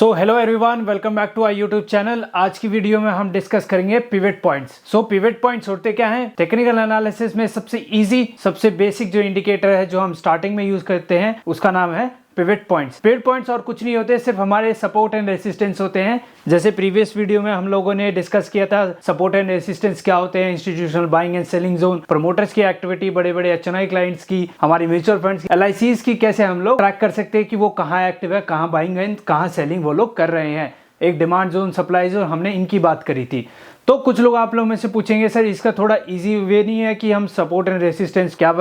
So hello everyone, welcome back to our YouTube channel. आज की video में हम डिस्कस करेंगे pivot points. So pivot points होते क्या हैं? टेक्निकल एनालिसिस में सबसे इजी, सबसे बेसिक जो इंडिकेटर है जो हम स्टार्टिंग में यूज करते हैं उसका नाम है पिवट पॉइंट्स। पिवट पॉइंट्स और कुछ नहीं होते, सिर्फ हमारे सपोर्ट एंड रेसिस्टेंस होते हैं। जैसे प्रीवियस वीडियो में हम लोगों ने डिस्कस किया था सपोर्ट एंड रेसिस्टेंस क्या होते हैं, institutional buying and selling zone, promoters की एक्टिविटी, बड़े बड़े HNI क्लाइंट्स की, हमारी म्यूचुअल फंड्स, LICs की, कैसे हम लोग ट्रैक कर सकते हैं कि वो कहाँ एक्टिव है, कहाँ बाइंग एंड कहाँ सेलिंग वो लोग कर रहे हैं। एक डिमांड जोन, सप्लाई जोन, हमने इनकी बात करी थी। तो कुछ लोग आप लोग में से पूछेंगे सर इसका थोड़ा इजी वे नहीं है कि हम सपोर्ट एंड रेसिस्टेंस क्या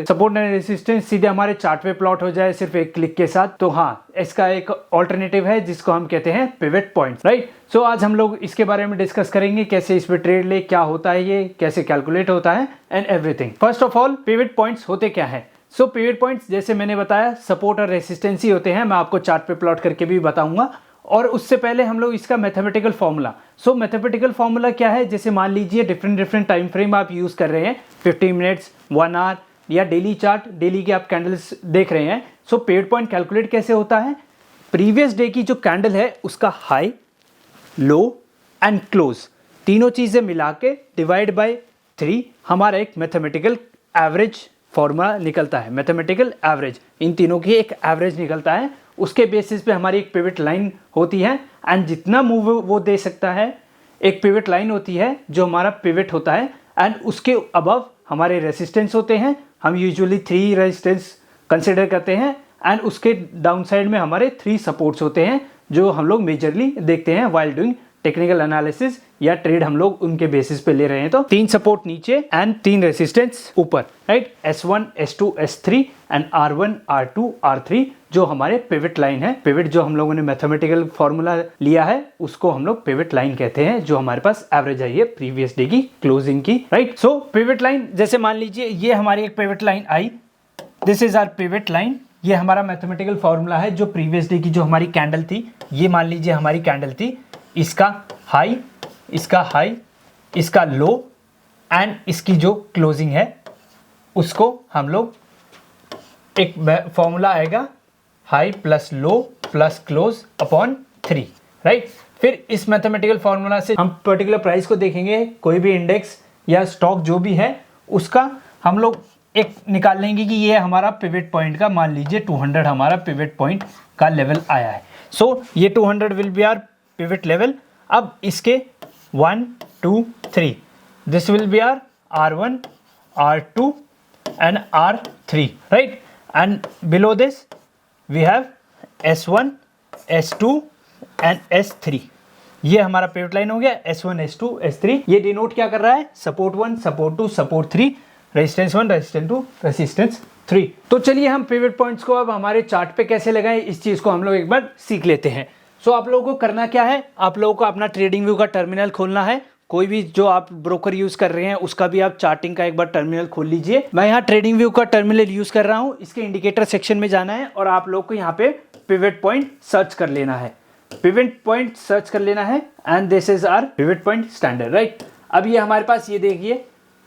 सपोर्ट एंड रेसिस्टेंस सीधे हमारे चार्ट पे प्लॉट हो जाए सिर्फ एक क्लिक के साथ? तो हाँ, इसका एक ऑल्टरनेटिव है जिसको हम कहते हैं पिवट पॉइंट, राइट। सो आज हम लोग इसके बारे में डिस्कस करेंगे, कैसे इस पे ट्रेड ले, क्या होता है ये, कैसे कैलकुलेट होता है and everything. First of all, pivot points होते क्या है? सो पिवट पॉइंट्स जैसे मैंने बताया सपोर्ट और रेसिस्टेंस ही होते हैं। मैं आपको चार्ट पे प्लॉट करके भी बताऊंगा। और उससे पहले हम लोग इसका मैथमेटिकल फॉर्मूला। सो मैथमेटिकल फॉर्मूला क्या है? जैसे मान लीजिए डिफरेंट टाइम फ्रेम आप यूज कर रहे हैं, 15 मिनट्स, 1 आवर या डेली चार्ट, डेली के आप कैंडल्स देख रहे हैं। सो पिवट पॉइंट कैलकुलेट कैसे होता है? प्रीवियस डे की जो कैंडल है उसका हाई, लो एंड क्लोज, तीनों चीजें मिला के डिवाइड बाय 3 हमारा एक मैथमेटिकल एवरेज फॉर्मूला निकलता है। मैथमेटिकल एवरेज, इन तीनों की एक एवरेज निकलता है। उसके बेसिस पे हमारी एक पिवट लाइन होती है एंड जितना मूव वो दे सकता है, एक पिवट लाइन होती है जो हमारा पिवट होता है एंड उसके अबव हमारे रेसिस्टेंस होते हैं। हम यूजुअली 3 रेजिस्टेंस कंसिडर करते हैं एंड उसके डाउन साइड में हमारे 3 सपोर्ट्स होते हैं जो हम लोग मेजरली देखते हैं वाइल डूइंग टेक्निकल एनालिसिस या ट्रेड हम लोग उनके बेसिस पे ले रहे हैं। तो 3 सपोर्ट नीचे एंड 3 रेसिस्टेंस ऊपर, right. S1, S2, S3 and R1, R2, R3 जो हमारे पिवट लाइन है। पिवट जो हम लोगों ने मैथमेटिकल फॉर्मूला लिया है उसको हम लोग पिवट लाइन कहते हैं, जो हमारे पास एवरेज आई है प्रीवियस डे की क्लोजिंग की, राइट। सो पिवट लाइन जैसे मान लीजिए ये हमारी एक पिवट लाइन आई, this is our pivot line. ये हमारा मैथमेटिकल फॉर्मूला है जो प्रीवियस डे की जो हमारी कैंडल थी, ये मान लीजिए हमारी कैंडल थी, इसका हाई, इसका लो एंड इसकी जो क्लोजिंग है उसको हम लोग एक फॉर्मूला आएगा high plus low plus close upon 3, right. फिर इस मैथमेटिकल फॉर्मूला से हम पर्टिकुलर प्राइस को देखेंगे, कोई भी इंडेक्स या स्टॉक जो भी है उसका हम लोग एक निकाल लेंगे कि ये हमारा पिवट पॉइंट का, मान लीजिए 200 हमारा पिवट पॉइंट का लेवल आया है। सो ये 200 will be our pivot level. अब इसके 1, 2, 3, this will be our R1, R2 and R3, right? And below this we have S1, S2 and S3। ये हमारा पिवट लाइन हो गया। S1, S2, S3 ये डिनोट क्या कर रहा है? Support 1, support 2, support 3, resistance 1, resistance 2, resistance 3। तो चलिए हम पिवट पॉइंट्स को अब हमारे चार्ट पे कैसे लगाएं, इस चीज को हम लोग एक बार सीख लेते हैं। सो आप लोगों को करना क्या है? आप लोगों को अपना ट्रेडिंग व्यू का टर्मिनल खोलना है। कोई भी जो आप ब्रोकर यूज कर रहे हैं उसका भी आप चार्टिंग का एक बार टर्मिनल खोल लीजिए। मैं यहाँ ट्रेडिंग व्यू का टर्मिनल यूज कर रहा हूँ। इसके इंडिकेटर सेक्शन में जाना है और आप लोग को यहाँ पे पिवट पॉइंट सर्च कर लेना है। पिवट पॉइंट सर्च कर लेना है and this is our pivot point standard, right. अब ये हमारे पास, ये देखिए,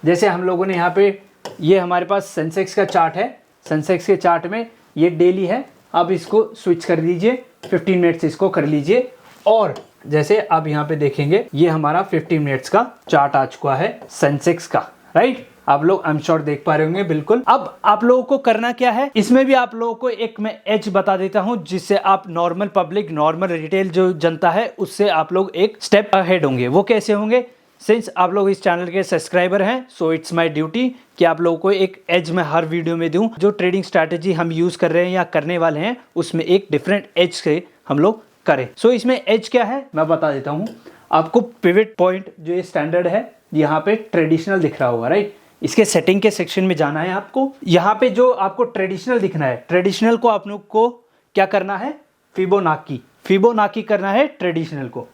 जैसे हम लोगों ने यहाँ पे, ये हमारे पास सेंसेक्स का चार्ट है। सेंसेक्स के चार्ट में ये डेली है। अब इसको स्विच कर दीजिए, 15 मिनट्स इसको कर लीजिए और जैसे आप यहाँ पे देखेंगे ये हमारा 15 मिनट्स का चार्ट आ चुका है सेंसेक्स का, राइट। आप लोग आई एम श्योर देख पा रहे होंगे, बिल्कुल। अब आप लोगों को करना क्या है, इसमें भी आप लोगों को एक मैं एज बता देता हूं जिससे आप नॉर्मल पब्लिक, नॉर्मल रिटेल जो जनता है उससे आप लोग एक स्टेप अहेड होंगे। वो कैसे होंगे? सिंस आप लोग इस चैनल के सब्सक्राइबर हैं, सो इट्स माय ड्यूटी कि आप लोगों को एक एज मैं हर वीडियो में दूं। जो ट्रेडिंग स्ट्रैटेजी हम यूज कर रहे हैं या करने वाले हैं उसमें एक डिफरेंट एज से हम लोग करें। सो इसमें एज क्या है मैं बता देता हूं आपको। पिवट पॉइंट जो ये स्टैंडर्ड है, यहाँ पे ट्रेडिशनल दिख रहा होगा, राइट। इसके सेटिंग के सेक्शन में जाना है आपको। यहाँ पे जो आपको ट्रेडिशनल दिखना है, ट्रेडिशनल को आप लोग को क्या करना है? फिबोनाकी करना है ट्रेडिशनल को।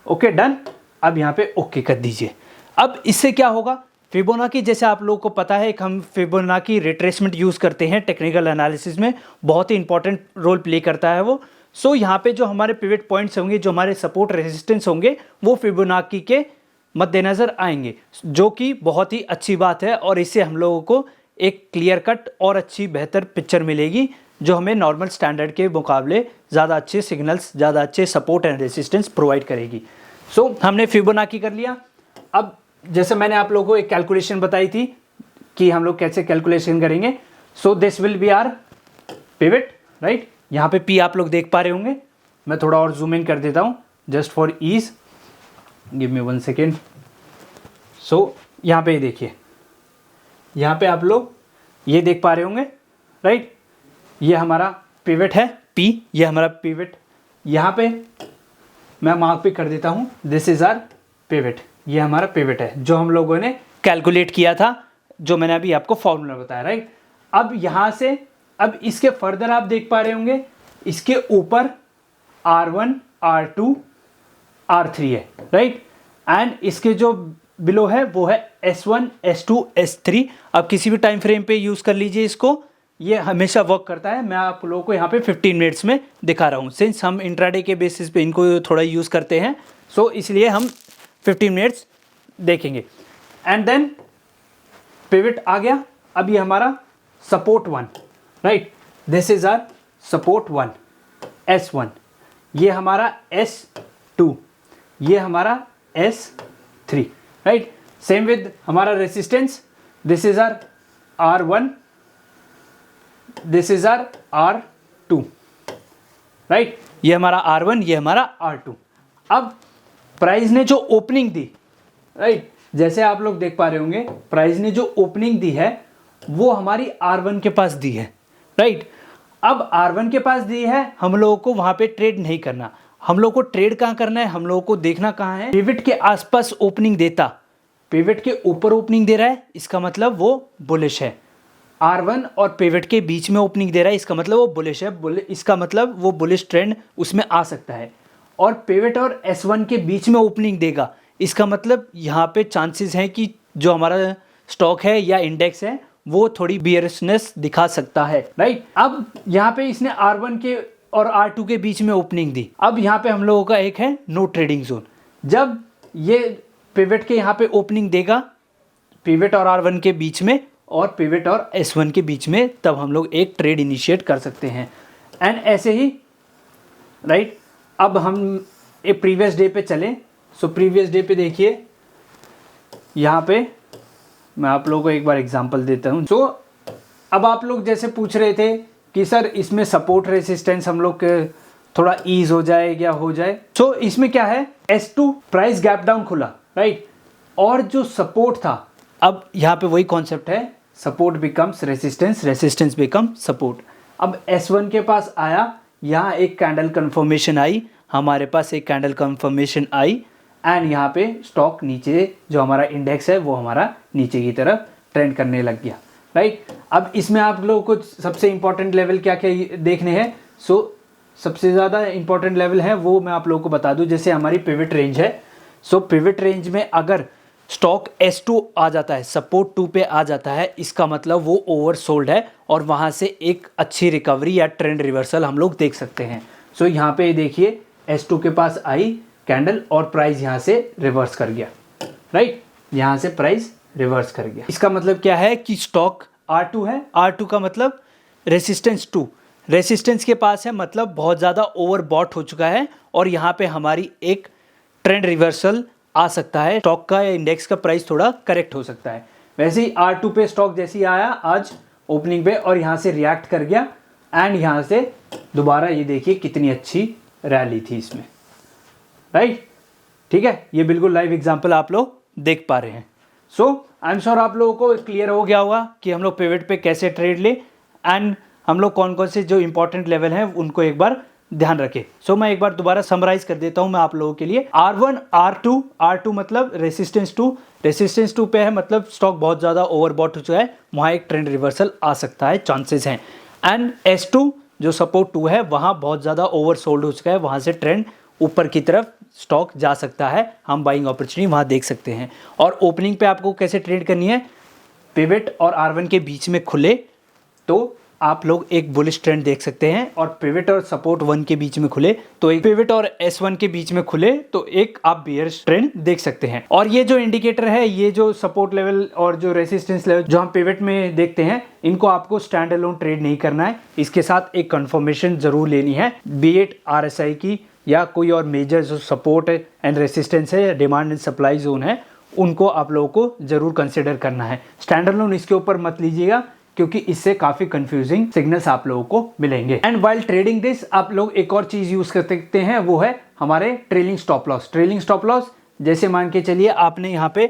Okay, done. अब यहाँ पे ओके कर दीजिए। अब इससे क्या होगा? फिबोनाकी, जैसे आप लोगों को पता है, एक हम फिबोनाकी रिट्रेसमेंट यूज करते हैं टेक्निकल एनालिसिस में, बहुत ही इंपॉर्टेंट रोल प्ले करता है वो। सो यहाँ पे जो हमारे पिवट पॉइंट्स होंगे, जो हमारे सपोर्ट रेजिस्टेंस होंगे, वो फिबोनाकी के मद्देनजर आएंगे, जो कि बहुत ही अच्छी बात है और इससे हम लोगों को एक क्लियर कट और अच्छी बेहतर पिक्चर मिलेगी जो हमें नॉर्मल स्टैंडर्ड के मुकाबले ज़्यादा अच्छे सिग्नल्स, ज़्यादा अच्छे सपोर्ट एंड रेसिस्टेंस प्रोवाइड करेगी। सो हमने फिबोनाची कर लिया। अब जैसे मैंने आप लोगों को एक कैलकुलेशन बताई थी कि हम लोग कैसे कैलकुलेशन करेंगे। So this will be our pivot, right. यहाँ पे पी आप लोग देख पा रहे होंगे, मैं थोड़ा और जूम इन कर देता हूँ just for ease, give me 1 second. So यहाँ पे देखिए, यहाँ पे आप लोग ये देख पा रहे होंगे, राइट। ये हमारा पिवट है P, ये हमारा पिवट, यहाँ पे मैं मार्क पे कर देता हूँ, दिस इज आर पिवट, ये हमारा पिवट है जो हम लोगों ने कैलकुलेट किया था, जो मैंने अभी आपको फॉर्मूला बताया, राइट। अब यहाँ से, अब इसके फर्दर आप देख पा रहे होंगे, इसके ऊपर R1 R2 R3 है, राइट। एंड इसके जो बिलो है वो है S1 S2 S3। अब किसी भी टाइम फ्रेम पे यूज़ कर लीजिए इसको, ये हमेशा वर्क करता है। मैं आप लोगों को यहाँ पे 15 मिनट्स में दिखा रहा हूँ, सिंस हम इंट्राडे के बेसिस पे इनको थोड़ा यूज़ करते हैं, सो इसलिए हम 15 मिनट्स देखेंगे। एंड देन पिवट आ गया। अब ये हमारा support 1, right, this is our support 1 S1, ये हमारा S2, ये हमारा S3, राइट। सेम विद हमारा resistance, this is our R1, this is our R2, right. ये हमारा R1, ये हमारा R2। अब प्राइस ने जो ओपनिंग दी, राइट, जैसे आप लोग देख पा रहे होंगे, प्राइस ने जो ओपनिंग दी है वो हमारी R1 के पास दी है, राइट। अब R1 के पास दी है, हम लोगों को वहां पे ट्रेड नहीं करना, हम लोग को ट्रेड कहाँ करना है, हम लोगों को देखना कहाँ है, पिवट के आसपास ओपनिंग देता, पिवट के ऊपर ओपनिंग दे रहा है, इसका मतलब वो बुलिश है। R1 और पिवट के बीच में ओपनिंग दे रहा है, इसका मतलब वो बुलिश है, इसका मतलब वो बुलिश ट्रेंड उसमें आ सकता है। और पिवट और S1 के बीच में ओपनिंग देगा, इसका मतलब यहाँ पे चांसेस हैं कि जो हमारा स्टॉक है या इंडेक्स है वो थोड़ी बियरिशनेस दिखा सकता है, राइट। अब यहाँ पे इसने R1 के और R2 के बीच में ओपनिंग दी। अब यहाँ पे हम लोगों का एक है नो ट्रेडिंग जोन। जब ये पिवट के यहाँ पे ओपनिंग देगा, पिवट और R1 के बीच में और पिवट और S1 के बीच में, तब हम लोग एक ट्रेड इनिशिएट कर सकते हैं। एंड ऐसे ही, राइट। अब हम एक प्रीवियस डे पे चलें। सो प्रीवियस डे पे देखिए, यहाँ पे मैं आप लोगों को एक बार एग्जांपल देता हूँ। सो अब आप लोग जैसे पूछ रहे थे कि सर इसमें सपोर्ट रेसिस्टेंस हम लोग थोड़ा ईज हो जाए या हो जाए। सो इसमें क्या है, S2 प्राइस गैप डाउन खुला, राइट, और जो सपोर्ट था, अब यहाँ पे वही कॉन्सेप्ट है, support becomes resistance, resistance become support. अब S1 के पास आया, यहाँ एक कैंडल कंफर्मेशन आई, हमारे पास एक कैंडल कंफर्मेशन आई, एंड यहाँ पे स्टॉक नीचे, जो हमारा इंडेक्स है वो हमारा नीचे की तरफ ट्रेंड करने लग गया, राइट। अब इसमें आप लोगों को सबसे इंपॉर्टेंट लेवल क्या क्या देखने हैं। सो सबसे ज़्यादा इंपॉर्टेंट लेवल है वो मैं आप लोगों को बता दूं। जैसे हमारी पिवट रेंज है, सो पिवट रेंज में अगर स्टॉक S2 आ जाता है, सपोर्ट 2 पे आ जाता है, इसका मतलब वो ओवर सोल्ड है और वहाँ से एक अच्छी रिकवरी या ट्रेंड रिवर्सल हम लोग देख सकते हैं। सो यहाँ पे देखिए, S2 के पास आई कैंडल और प्राइस यहाँ से रिवर्स कर गया, राइट, यहाँ से प्राइस रिवर्स कर गया। इसका मतलब क्या है कि स्टॉक R2 है, R2 का मतलब रेसिस्टेंस 2, रेसिस्टेंस के पास है, मतलब बहुत ज़्यादा ओवरबॉट हो चुका है और यहाँ पे हमारी एक ट्रेंड रिवर्सल आ सकता है, स्टॉक का या इंडेक्स का प्राइस थोड़ा करेक्ट हो सकता है। वैसे ही R2 पे स्टॉक जैसे ही आया आज ओपनिंग पे और यहाँ से रिएक्ट कर गया, एंड यहाँ से दोबारा ये देखिए कितनी अच्छी रैली थी इसमें, राइट, ठीक है। ये बिल्कुल लाइव एग्जांपल आप लोग देख पा रहे हैं। सो आई एम श्योर आप लोगों को क्लियर हो गया होगा कि हम लोग पिवट पे कैसे ट्रेड ले, एंड हम लोग कौन कौन से जो इंपॉर्टेंट लेवल हैं उनको एक बार ध्यान रखें। सो मैं एक बार दोबारा समराइज कर देता हूं मैं आप लोगों के लिए। R1 R2, R2 मतलब रेसिस्टेंस 2, रेसिस्टेंस 2 पे है, मतलब स्टॉक बहुत ज़्यादा ओवरबॉट हो चुका है, वहाँ एक ट्रेंड रिवर्सल आ सकता है, चांसेस हैं। एंड S2 जो सपोर्ट 2 है, वहाँ बहुत ज़्यादा ओवर सोल्ड हो चुका है, वहाँ से ट्रेंड ऊपर की तरफ स्टॉक जा सकता है, हम बाइंग अपॉर्चुनिटी वहाँ देख सकते हैं। और ओपनिंग पे आपको कैसे ट्रेड करनी है, पिवट और R1 के बीच में खुले तो आप लोग एक बुलिश ट्रेंड देख सकते हैं और पिवट और सपोर्ट 1 के बीच में खुले तो एक पिवट और S1 के बीच में खुले तो एक आप बेयरिश ट्रेंड देख सकते हैं। और ये जो इंडिकेटर है, ये जो सपोर्ट लेवल और जो रेसिस्टेंस लेवल जो हम पिवट में देखते हैं, इनको आपको स्टैंड अलोन ट्रेड नहीं करना है, इसके साथ एक कंफर्मेशन जरूर लेनी है, बी इट RSI की या कोई और मेजर जो सपोर्ट एंड रेसिस्टेंस है, डिमांड एंड सप्लाई जोन है, उनको आप लोगों को जरूर कंसिडर करना है। स्टैंड अलोन इसके ऊपर मत लीजिएगा क्योंकि इससे काफी कंफ्यूजिंग सिग्नल्स आप लोगों को मिलेंगे। एंड वाइल ट्रेडिंग दिस आप लोग एक और चीज यूज कर सकते हैं, वो है हमारे trailing stop loss. Trailing stop loss जैसे मान के चलिए आपने यहाँ पे,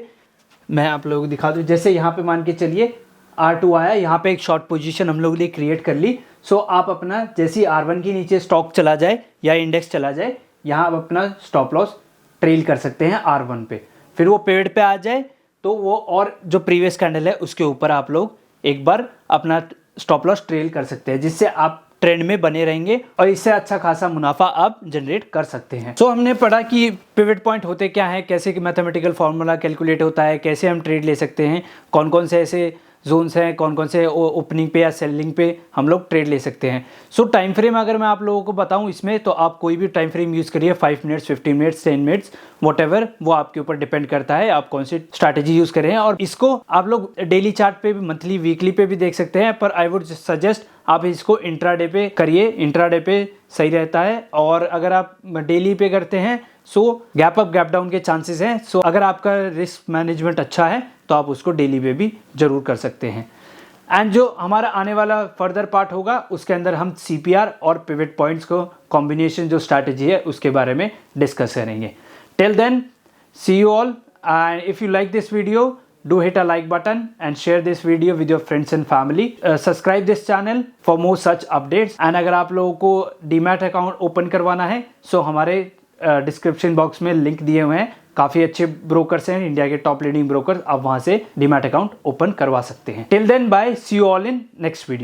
मैं आप लोगों को दिखा दूं, जैसे यहाँ पे मान के चलिए R2 आया, यहाँ पे एक शॉर्ट पोजीशन हम लोगों ने क्रिएट कर ली। सो आप अपना जैसे ही R1 के नीचे स्टॉक चला जाए या इंडेक्स चला जाए, यहाँ आप अपना स्टॉप लॉस ट्रेल कर सकते हैं R1 पे। फिर वो पेड़ पे आ जाए तो वो और जो प्रीवियस कैंडल है उसके ऊपर आप लोग एक बार अपना स्टॉप लॉस ट्रेल कर सकते हैं, जिससे आप ट्रेंड में बने रहेंगे और इससे अच्छा खासा मुनाफा आप जनरेट कर सकते हैं। सो हमने पढ़ा कि पिवट पॉइंट होते क्या है, कैसे मैथमेटिकल फॉर्मूला कैलकुलेट होता है, कैसे हम ट्रेड ले सकते हैं, कौन कौन से ऐसे जोन्स हैं, कौन कौन से ओपनिंग पे या सेलिंग पे हम लोग ट्रेड ले सकते हैं। सो टाइम फ्रेम अगर मैं आप लोगों को बताऊं इसमें, तो आप कोई भी टाइम फ्रेम यूज़ करिए, 5 मिनट्स, 15 मिनट्स, 10 मिनट्स, वॉटएवर, वो आपके ऊपर डिपेंड करता है आप कौन सी स्ट्रैटेजी यूज़ कर रहे हैं। और इसको आप लोग डेली चार्ट पे भी, मंथली, वीकली पे भी देख सकते हैं, पर आई वुड सजेस्ट आप इसको इंट्राडे पे करिए, इंट्राडे पे सही रहता है। और अगर आप डेली पे करते हैं सो गैप अप गैप डाउन के चांसेस हैं। सो अगर आपका रिस्क मैनेजमेंट अच्छा है तो आप उसको डेली पे भी जरूर कर सकते हैं। एंड जो हमारा आने वाला फर्दर पार्ट होगा उसके अंदर हम CPR और पिवट पॉइंट्स को कॉम्बिनेशन जो स्ट्रैटेजी है उसके बारे में डिस्कस करेंगे। Till then see you all, and if you like this video do hit a like button and share this video with your friends and family. Subscribe this channel for more such updates. And अगर आप लोगों को demat account open करवाना है सो हमारे description box में link दिए हुए हैं, काफ़ी अच्छे ब्रोकर्स हैं, इंडिया के टॉप लीडिंग ब्रोकर्स, आप वहाँ से डीमैट अकाउंट ओपन करवा सकते हैं। Till then bye, see you all in next video.